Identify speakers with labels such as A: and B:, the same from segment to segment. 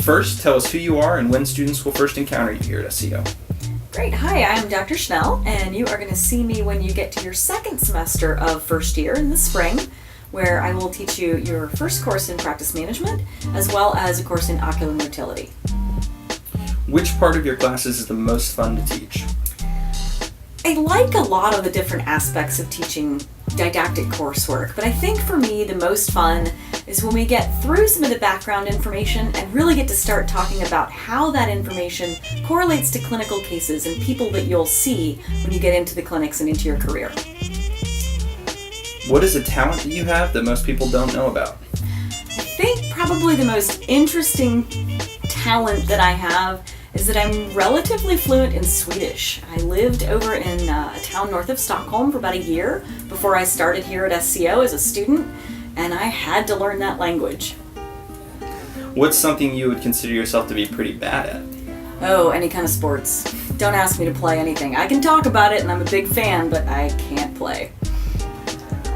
A: first, tell us who you are and when students will first encounter you here at SCO.
B: Great. Hi, I'm Dr. Schnell, and you are going to see me when you get to your second semester of first year in the spring, where I will teach you your first course in practice management, as well as a course in ocular motility.
A: Which part of your classes is the most fun to teach?
B: I like a lot of the different aspects of teaching didactic coursework, but I think for me the most fun is when we get through some of the background information and really get to start talking about how that information correlates to clinical cases and people that you'll see when you get into the clinics and into your career.
A: What is a talent that you have that most people don't know about?
B: I think probably the most interesting talent that I have is that I'm relatively fluent in Swedish. I lived over in a town north of Stockholm for about a year before I started here at SCO as a student, and I had to learn that language.
A: What's something you would consider yourself to be pretty bad at?
B: Oh, any kind of sports. Don't ask me to play anything. I can talk about it and I'm a big fan, but I can't play.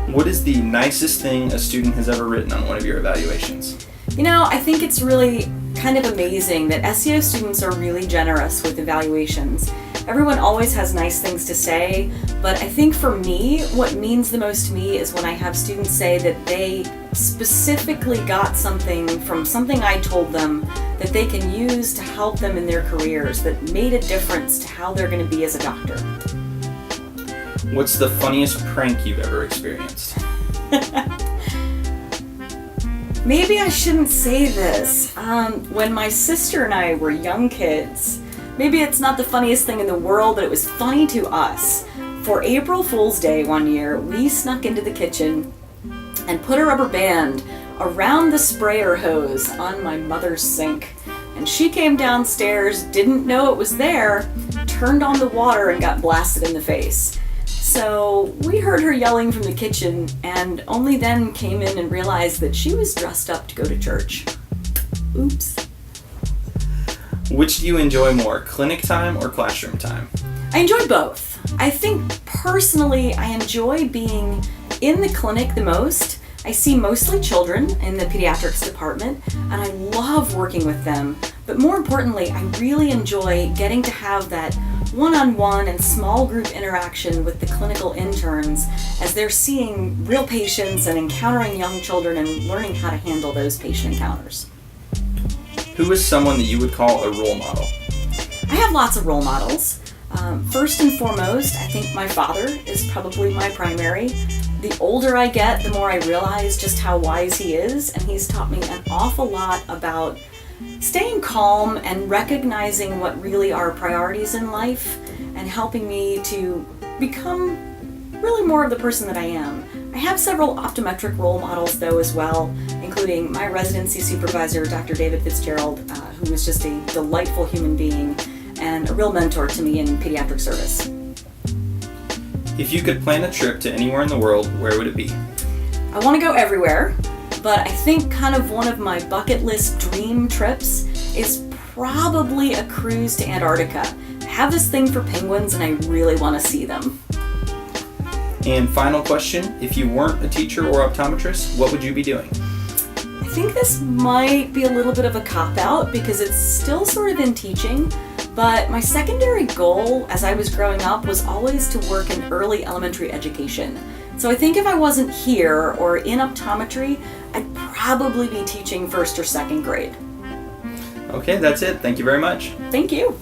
A: What is the nicest thing a student has ever written on one of your evaluations?
B: You know, I think it's really kind of amazing that SEO students are really generous with evaluations. Everyone always has nice things to say, but I think for me, what means the most to me is when I have students say that they specifically got something from something I told them that they can use to help them in their careers, that made a difference to how they're going to be as a doctor.
A: What's the funniest prank you've ever experienced?
B: Maybe I shouldn't say this. When my sister and I were young kids, maybe it's not the funniest thing in the world, but it was funny to us. For April Fool's Day one year, we snuck into the kitchen and put a rubber band around the sprayer hose on my mother's sink. And she came downstairs, didn't know it was there, turned on the water and got blasted in the face. So we heard her yelling from the kitchen and only then came in and realized that she was dressed up to go to church. Oops.
A: Which do you enjoy more, clinic time or classroom time?
B: I enjoy both. I think personally I enjoy being in the clinic the most. I see mostly children in the pediatrics department and I love working with them. But more importantly, I really enjoy getting to have that one-on-one and small group interaction with the clinical interns as they're seeing real patients and encountering young children and learning how to handle those patient encounters.
A: Who is someone that you would call a role model?
B: I have lots of role models. First and foremost, I think my father is probably my primary. The older I get, the more I realize just how wise he is, and he's taught me an awful lot about staying calm and recognizing what really are priorities in life and helping me to become really more of the person that I am. I have several optometric role models though as well, including my residency supervisor, Dr. David Fitzgerald, who was just a delightful human being and a real mentor to me in pediatric service.
A: If you could plan a trip to anywhere in the world, where would it be?
B: I want to go everywhere, but I think kind of one of my bucket list dream trips is probably a cruise to Antarctica. I have this thing for penguins and I really want to see them.
A: And final question, if you weren't a teacher or optometrist, what would you be doing?
B: I think this might be a little bit of a cop-out because it's still sort of in teaching, but my secondary goal as I was growing up was always to work in early elementary education. So I think if I wasn't here or in optometry, I'd probably be teaching first or second grade.
A: Okay, that's it. Thank you very much.
B: Thank you.